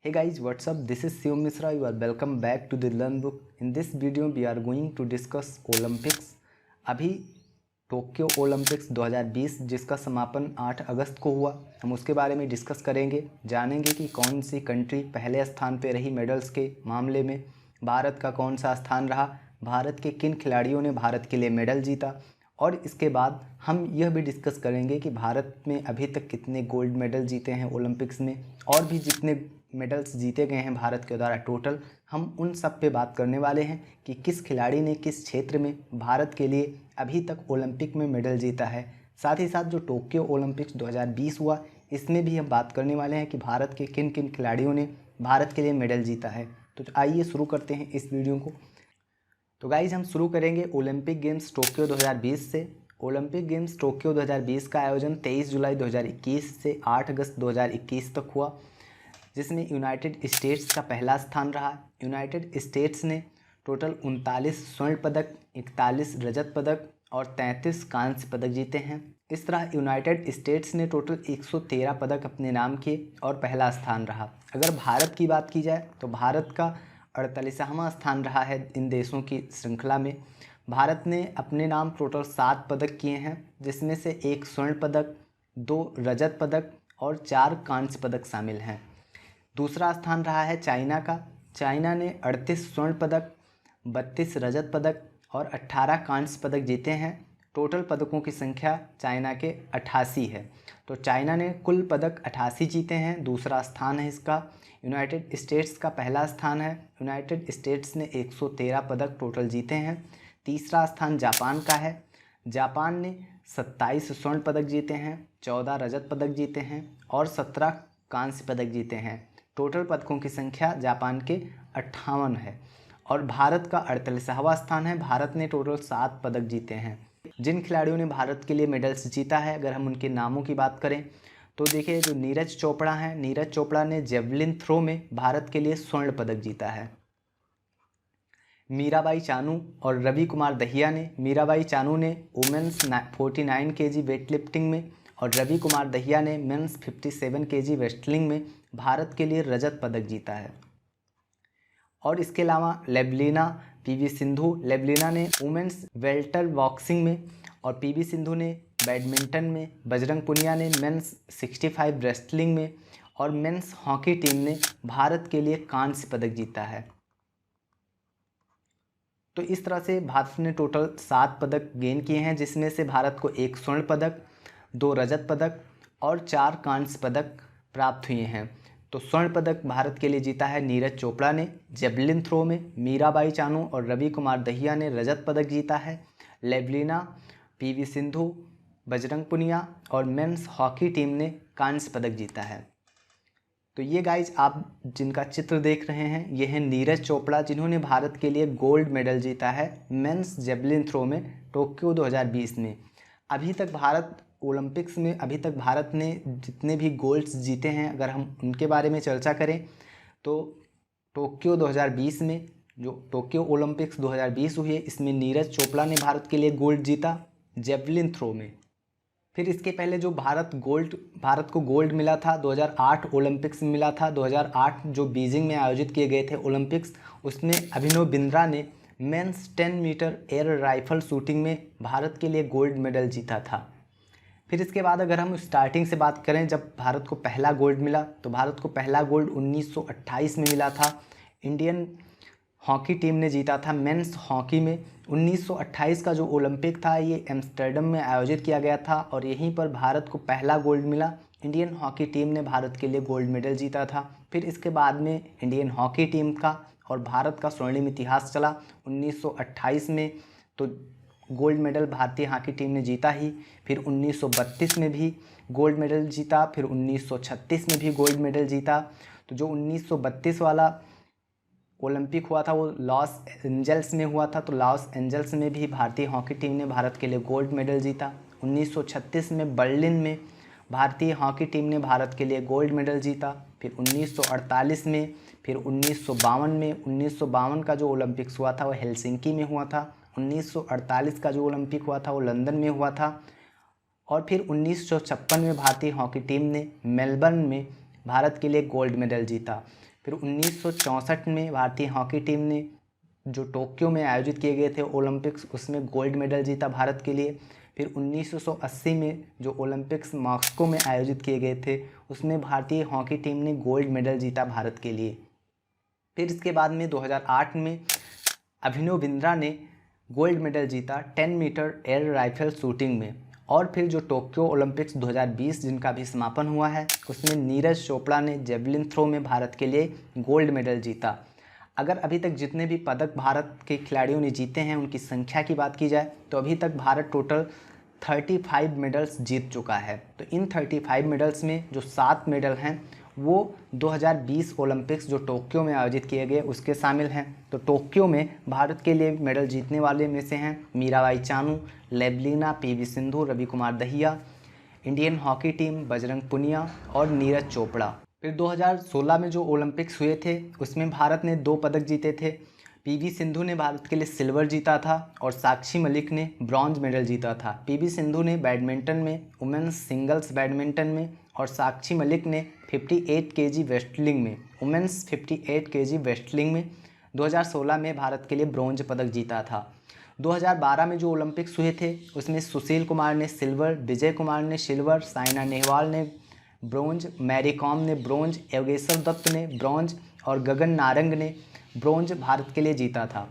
Hey guys, what's up? This is Shivam Misra. You are welcome back to the Learn Book. In this video, we are going to discuss Olympics. अभी Tokyo Olympics 2020 जिसका समापन 8 अगस्त को हुआ, हम उसके बारे में डिस्कस करेंगे। जानेंगे कि कौन सी कंट्री पहले स्थान पे रही मेडल्स के मामले में, भारत का कौन सा स्थान रहा, भारत के किन खिलाड़ियों ने भारत के लिए मेडल जीता, और इसके बाद हम यह भी डिस्कस करेंगे कि भारत में अभी तक कितने गोल्ड मेडल जीते हैं ओलंपिक्स में, और भी जितने मेडल्स जीते गए हैं भारत के द्वारा टोटल, हम उन सब पे बात करने वाले हैं कि किस खिलाड़ी ने किस क्षेत्र में भारत के लिए अभी तक ओलंपिक में मेडल जीता है। साथ ही साथ जो टोक्यो ओलंपिक्स 2020 हुआ, इसमें भी हम बात करने वाले हैं कि भारत के किन किन खिलाड़ियों ने भारत के लिए मेडल जीता है। तो आइए शुरू करते हैं इस वीडियो को। तो गाइज हम शुरू करेंगे ओलंपिक गेम्स टोक्यो 2020 से। ओलंपिक गेम्स टोक्यो 2020 का आयोजन 23 जुलाई 2021 से 8 अगस्त 2021 तक हुआ, जिसमें यूनाइटेड स्टेट्स का पहला स्थान रहा। यूनाइटेड स्टेट्स ने टोटल 39 स्वर्ण पदक, 41 रजत पदक और 33 कांस्य पदक जीते हैं। इस तरह यूनाइटेड स्टेट्स ने टोटल 113 पदक अपने नाम किए और पहला स्थान रहा। अगर भारत की बात की जाए तो भारत का 48वां स्थान रहा है इन देशों की श्रृंखला में। भारत ने अपने नाम टोटल 7 पदक किए हैं, जिसमें से 1 स्वर्ण पदक, 2 रजत पदक और 4 कांस्य पदक शामिल हैं। दूसरा स्थान रहा है चाइना का। चाइना ने 38 स्वर्ण पदक, 32 रजत पदक और 18 कांस्य पदक जीते हैं। टोटल पदकों की संख्या चाइना के 88 है। तो चाइना ने कुल पदक 88 जीते हैं। दूसरा स्थान है इसका। यूनाइटेड स्टेट्स का पहला स्थान है। यूनाइटेड स्टेट्स ने 113 पदक टोटल जीते हैं। तीसरा स्थान जापान का है। जापान ने 27 स्वर्ण पदक जीते हैं, 14 रजत पदक जीते हैं और 17 कांस्य पदक जीते हैं। टोटल पदकों की संख्या जापान के 58 है। और भारत का 48वां स्थान है। भारत ने टोटल 7 पदक जीते हैं। जिन खिलाड़ियों ने भारत के लिए मेडल्स जीता है, अगर हम उनके नामों की बात करें तो देखिए, जो नीरज चोपड़ा हैं, नीरज चोपड़ा ने जेवलिन थ्रो में भारत के लिए स्वर्ण पदक जीता है। मीराबाई चानू और रवि कुमार दहिया ने, मीराबाई चानू ने वुमेन्स 49 केजी वेट लिफ्टिंग में और रवि कुमार दहिया ने मेंस 57 केजी रेसलिंग में भारत के लिए रजत पदक जीता है। और इसके अलावा लेवलिना पीवी सिंधु, लेवलिना ने वुमेन्स वेल्टर बॉक्सिंग में और पीवी सिंधु ने बैडमिंटन में, बजरंग पुनिया ने मेंस 65 रेसलिंग में और मेंस हॉकी टीम ने भारत के लिए कांस्य पदक जीता है। तो इस तरह से भारत ने टोटल 7 पदक गेन किए हैं, जिसमें से भारत को 1 स्वर्ण पदक, 2 रजत पदक और 4 कांस्य पदक प्राप्त हुए हैं। तो स्वर्ण पदक भारत के लिए जीता है नीरज चोपड़ा ने जेवलिन थ्रो में। मीराबाई चानू और रवि कुमार दहिया ने रजत पदक जीता है। लेवलिना, पीवी सिंधु, बजरंग पुनिया और मेंस हॉकी टीम ने कांस्य पदक जीता है। तो ये गाइज आप जिनका चित्र देख रहे हैं, ये हैं नीरज चोपड़ा, जिन्होंने भारत के लिए गोल्ड मेडल जीता है मेंस जेवलिन थ्रो में टोक्यो 2020 में। अभी तक भारत ओलंपिक्स में ने जितने भी गोल्ड्स जीते हैं, अगर हम उनके बारे में चर्चा करें तो टोक्यो 2020 में, जो टोक्यो ओलंपिक्स 2020 हुई है, इसमें नीरज चोपड़ा ने भारत के लिए गोल्ड जीता जेवलिन थ्रो में। फिर इसके पहले जो भारत को गोल्ड मिला था 2008 ओलंपिक्स में मिला था। 2008 जो बीजिंग में आयोजित किए गए थे ओलंपिक्स, उसमें अभिनव बिंद्रा ने men's 10 metre air rifle shooting में भारत के लिए गोल्ड मेडल जीता था। फिर इसके बाद अगर हम स्टार्टिंग से बात करें, जब भारत को पहला गोल्ड मिला, तो भारत को पहला गोल्ड 1928 में मिला था। इंडियन हॉकी टीम ने जीता था मेंस हॉकी में। 1928 का जो ओलंपिक था, ये एम्स्टर्डम में आयोजित किया गया था और यहीं पर भारत को पहला गोल्ड मिला। इंडियन हॉकी टीम ने भारत के लिए गोल्ड मेडल जीता था। फिर इसके बाद में इंडियन हॉकी टीम का और भारत का स्वर्णिम इतिहास चला। 1928 में तो गोल्ड मेडल भारतीय हॉकी टीम ने जीता ही। फिर 1932 में भी गोल्ड मेडल जीता। फिर 1936 में भी गोल्ड मेडल जीता। तो जो 1932 वाला ओलंपिक हुआ था वो लॉस एंजल्स में हुआ था। तो लॉस एंजल्स में भी भारतीय हॉकी टीम ने भारत के लिए गोल्ड मेडल जीता। 1936 में बर्लिन में भारतीय हॉकी टीम ने भारत के लिए गोल्ड मेडल जीता। फिर 1948 में, फिर 1952 में। 1952 का जो ओलंपिक्स हुआ था वो हेलसिंकी में हुआ था। 1948 का जो ओलंपिक हुआ था वो लंदन में हुआ था। और फिर 1956 में भारतीय हॉकी टीम ने मेलबर्न में भारत के लिए गोल्ड मेडल जीता। फिर 1964 में भारतीय हॉकी टीम ने जो टोक्यो में आयोजित किए गए थे ओलंपिक्स, उसमें गोल्ड मेडल जीता भारत के लिए। फिर 1980 में जो ओलंपिक्स मॉस्को में आयोजित किए गए थे, उसमें भारतीय हॉकी टीम ने गोल्ड मेडल जीता भारत के लिए। फिर इसके बाद में 2008 में अभिनव बिंद्रा ने गोल्ड मेडल जीता 10 मीटर एयर राइफल शूटिंग में। और फिर जो टोक्यो ओलंपिक्स 2020 जिनका भी समापन हुआ है, उसमें नीरज चोपड़ा ने जेवलिन थ्रो में भारत के लिए गोल्ड मेडल जीता। अगर अभी तक जितने भी पदक भारत के खिलाड़ियों ने जीते हैं उनकी संख्या की बात की जाए तो अभी तक भारत टोटल 35 मेडल्स जीत चुका है। तो इन 35 मेडल्स में जो 7 मेडल हैं वो 2020 ओलंपिक्स जो टोक्यो में आयोजित किए गए उसके शामिल हैं। तो टोक्यो में भारत के लिए मेडल जीतने वाले में से हैं Mirabai Chanu, Lovlina, PV Sindhu, Ravi Kumar Dahiya, Indian hockey team, Bajrang Punia और नीरज चोपड़ा। फिर 2016 में जो ओलंपिक्स हुए थे उसमें भारत ने 2 पदक जीते थे। पीवी सिंधु ने भारत के लिए सिल्वर जीता था और साक्षी मलिक ने ब्रॉन्ज मेडल जीता था। पीवी सिंधु ने बैडमिंटन में, वुमेन्स सिंगल्स बैडमिंटन में, और साक्षी मलिक ने 58 केजी वेस्टलिंग में, वुमेन्स 58 केजी वेस्टलिंग में 2016 में भारत के लिए ब्रॉन्ज पदक जीता था। 2012 में जो ओलंपिक्स हुए थे उसमें सुशील कुमार ने सिल्वर, विजय कुमार ने सिल्वर, साइना नेहवाल ने ब्रोंज, मैरी कॉम ने ब्रोंज, योगेश्वर दत्त ने ब्रॉन्ज और गगन नारंग ने ब्रोंज भारत के लिए जीता था।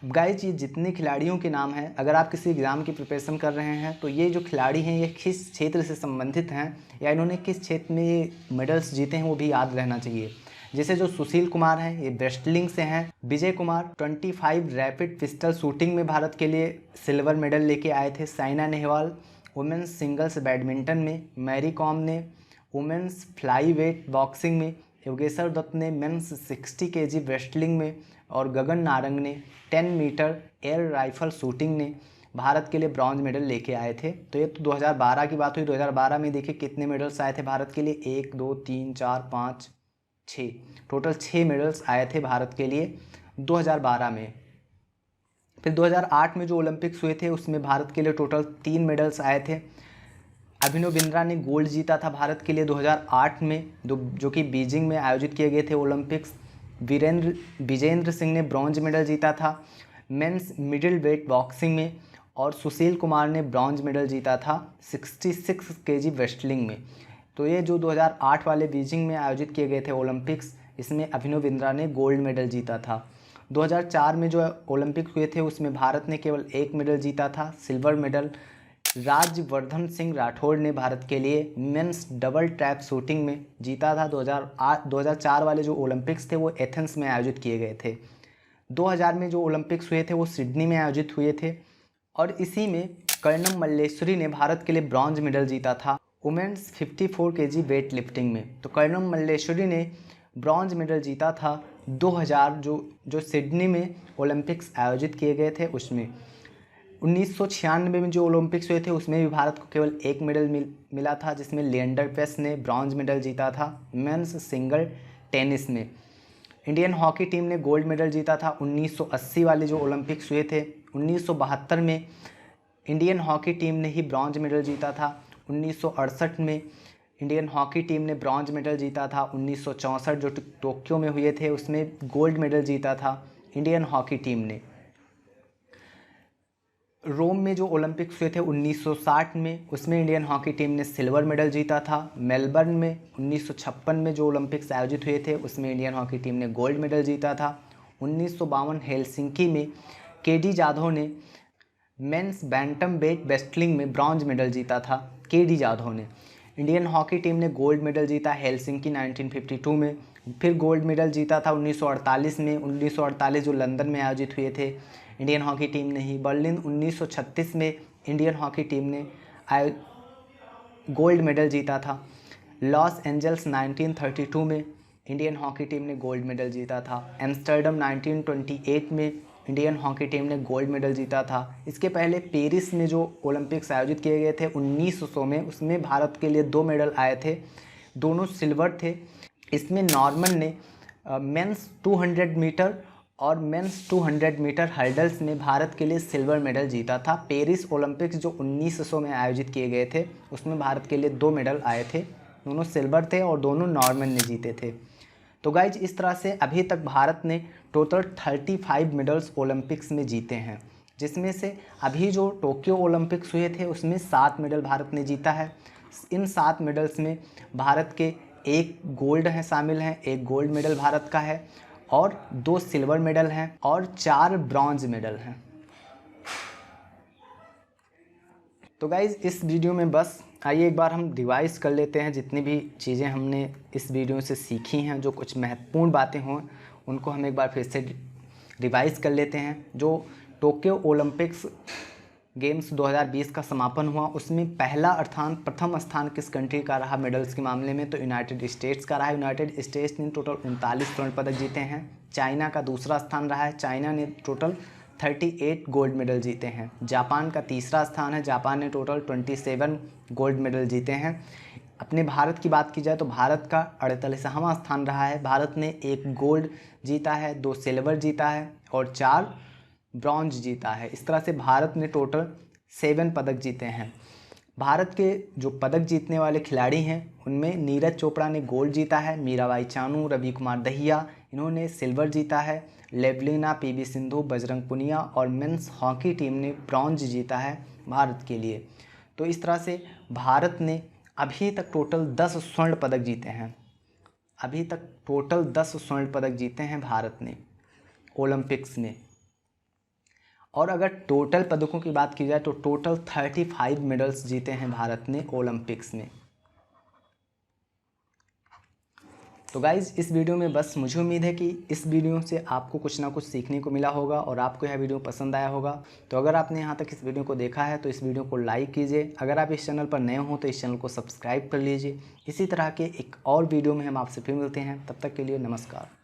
गाइज, ये जितने खिलाड़ियों के नाम हैं, अगर आप किसी एग्ज़ाम की प्रिपरेशन कर रहे हैं तो ये जो खिलाड़ी हैं ये किस क्षेत्र से संबंधित हैं या इन्होंने किस क्षेत्र में ये मेडल्स जीते हैं वो भी याद रहना चाहिए। जैसे जो सुशील कुमार हैं ये रेस्टलिंग से हैं। Vijay Kumar 25 rapid pistol shooting में भारत के लिए सिल्वर मेडल लेके आए थे। Saina Nehwal women's singles badminton में, मैरी कॉम ने वुमेन्स फ्लाई वेट बॉक्सिंग में, योगेश्वर दत्त ने मेंस 60 केजी रेस्टलिंग में और गगन नारंग ने 10 मीटर एयर राइफल शूटिंग ने भारत के लिए ब्रॉन्ज मेडल लेके आए थे। तो ये तो 2012 की बात हुई। 2012 में देखिए कितने मेडल्स आए थे भारत के लिए, 1 2 3 4 5 6, टोटल 6 मेडल्स आए थे भारत के लिए 2012 में। फिर 2008 में जो ओलंपिक्स हुए थे उसमें भारत के लिए टोटल 3 मेडल्स आए थे। अभिनव बिंद्रा ने गोल्ड जीता था भारत के लिए 2008 में, जो कि बीजिंग में आयोजित किए गए थे ओलंपिक्स। विजेंद्र सिंह ने ब्रॉन्ज मेडल जीता था मेंस मिडिल वेट बॉक्सिंग में, और सुशील कुमार ने ब्रॉन्ज मेडल जीता था 66 केजी रेस्टलिंग में। तो ये जो 2008 वाले बीजिंग में आयोजित किए गए थे ओलंपिक्स, इसमें अभिनव बिंद्रा ने गोल्ड मेडल जीता था। 2004 में जो ओलंपिक्स हुए थे उसमें भारत ने केवल 1 मेडल जीता था, सिल्वर मेडल। राज्यवर्धन सिंह राठौड़ ने भारत के लिए मेंस डबल ट्रैप शूटिंग में जीता था। 2004 वाले जो ओलंपिक्स थे वो एथेंस में आयोजित किए गए थे। 2000 में जो ओलंपिक्स हुए थे वो सिडनी में आयोजित हुए थे और इसी में कर्णम मल्लेश्वरी ने भारत के लिए ब्रॉन्ज मेडल जीता था वुमेन्स 54 केजी वेट लिफ्टिंग में। तो कर्णम मल्लेश्वरी ने ब्रॉन्ज मेडल जीता था 2000 जो सिडनी में ओलंपिक्स आयोजित किए गए थे उसमें। 1996 में जो ओलंपिक्स हुए थे उसमें भी भारत को केवल 1 मेडल मिला था, जिसमें लिएंडर पेस ने ब्रॉन्ज मेडल जीता था मेंस सिंगल टेनिस में। इंडियन हॉकी टीम ने गोल्ड मेडल जीता था 1980 वाले जो ओलंपिक्स हुए थे। 1972 में इंडियन हॉकी टीम ने ही ब्रॉन्ज मेडल जीता था। 1968 में इंडियन हॉकी टीम ने ब्रॉन्ज मेडल जीता था। 1964 जो टोक्यो में हुए थे उसमें गोल्ड मेडल जीता था इंडियन हॉकी टीम ने। रोम में जो ओलंपिक्स हुए थे 1960 में, उसमें इंडियन हॉकी टीम ने सिल्वर मेडल जीता था। मेलबर्न में 1956 में जो ओलंपिक्स आयोजित हुए थे उसमें इंडियन हॉकी टीम ने गोल्ड मेडल जीता था। 1952 हेलसिंकी में केडी जाधव ने मेंस बैंटम वेट रेस्टलिंग में ब्रॉन्ज मेडल जीता था। केडी जाधव ने। इंडियन हॉकी टीम ने गोल्ड मेडल जीता हेलसिंकी 1952 में। फिर गोल्ड मेडल जीता था 1948 में। 1948 जो लंदन में आयोजित हुए थे इंडियन हॉकी टीम ने ही। बर्लिन 1936 में इंडियन हॉकी टीम ने गोल्ड मेडल जीता था। लॉस एंजल्स 1932 में इंडियन हॉकी टीम ने गोल्ड मेडल जीता था। एम्स्टर्डम 1928 में इंडियन हॉकी टीम ने गोल्ड मेडल जीता था। इसके पहले पेरिस में जो ओलंपिक्स आयोजित किए गए थे 1900 में, उसमें भारत के लिए 2 मेडल आए थे, दोनों सिल्वर थे। इसमें नॉर्मन ने मेंस 200 मीटर और मेंस 200 मीटर हर्डल्स में भारत के लिए सिल्वर मेडल जीता था। पेरिस ओलंपिक्स जो 1900 में आयोजित किए गए थे उसमें भारत के लिए 2 मेडल आए थे, दोनों सिल्वर थे और दोनों नॉर्मन ने जीते थे। तो गाइज इस तरह से अभी तक भारत ने टोटल 35 मेडल्स ओलंपिक्स में जीते हैं, जिसमें से अभी जो टोक्यो ओलंपिक्स हुए थे उसमें 7 मेडल भारत ने जीता है। इन 7 मेडल्स में भारत के 1 गोल्ड हैं शामिल हैं, 1 गोल्ड मेडल भारत का है और 2 सिल्वर मेडल हैं और 4 ब्रॉन्ज मेडल हैं। तो गाइज़ इस वीडियो में बस आइए एक बार हम रिवाइज़ कर लेते हैं जितनी भी चीज़ें हमने इस वीडियो से सीखी हैं, जो कुछ महत्वपूर्ण बातें हों उनको हम एक बार फिर से रिवाइज़ कर लेते हैं। जो टोक्यो ओलंपिक्स गेम्स 2020 का समापन हुआ उसमें पहला अर्थात प्रथम स्थान किस कंट्री का रहा मेडल्स के मामले में, तो यूनाइटेड स्टेट्स का रहा। यूनाइटेड स्टेट्स ने टोटल 39 स्वर्ण पदक जीते हैं। चाइना का दूसरा स्थान रहा है, चाइना ने टोटल 38 गोल्ड मेडल जीते हैं। जापान का तीसरा स्थान है, जापान ने टोटल 27 गोल्ड मेडल जीते हैं। अपने भारत की बात की जाए तो भारत का 48वां स्थान रहा है। भारत ने 1 गोल्ड जीता है, 2 सिल्वर जीता है और 4 ब्रॉन्ज जीता है। इस तरह से भारत ने टोटल 7 पदक जीते हैं। भारत के जो पदक जीतने वाले खिलाड़ी हैं उनमें नीरज चोपड़ा ने गोल्ड जीता है, मीराबाई चानू, रवि कुमार दहिया इन्होंने सिल्वर जीता है, लेवलिना, पीवी सिंधु, बजरंग पुनिया और मेंस हॉकी टीम ने ब्रॉन्ज जीता है भारत के लिए। तो इस तरह से भारत ने अभी तक टोटल 10 स्वर्ण पदक जीते हैं। अभी तक टोटल 10 स्वर्ण पदक जीते हैं भारत ने ओलंपिक्स में। और अगर टोटल पदकों की बात की जाए तो टोटल 35 मेडल्स जीते हैं भारत ने ओलंपिक्स में। तो गाइज़ इस वीडियो में बस मुझे उम्मीद है कि इस वीडियो से आपको कुछ ना कुछ सीखने को मिला होगा और आपको यह वीडियो पसंद आया होगा। तो अगर आपने यहाँ तक इस वीडियो को देखा है तो इस वीडियो को लाइक कीजिए। अगर आप इस चैनल पर नए हो तो इस चैनल को सब्सक्राइब कर लीजिए। इसी तरह के एक और वीडियो में हम आपसे फिर मिलते हैं, तब तक के लिए नमस्कार।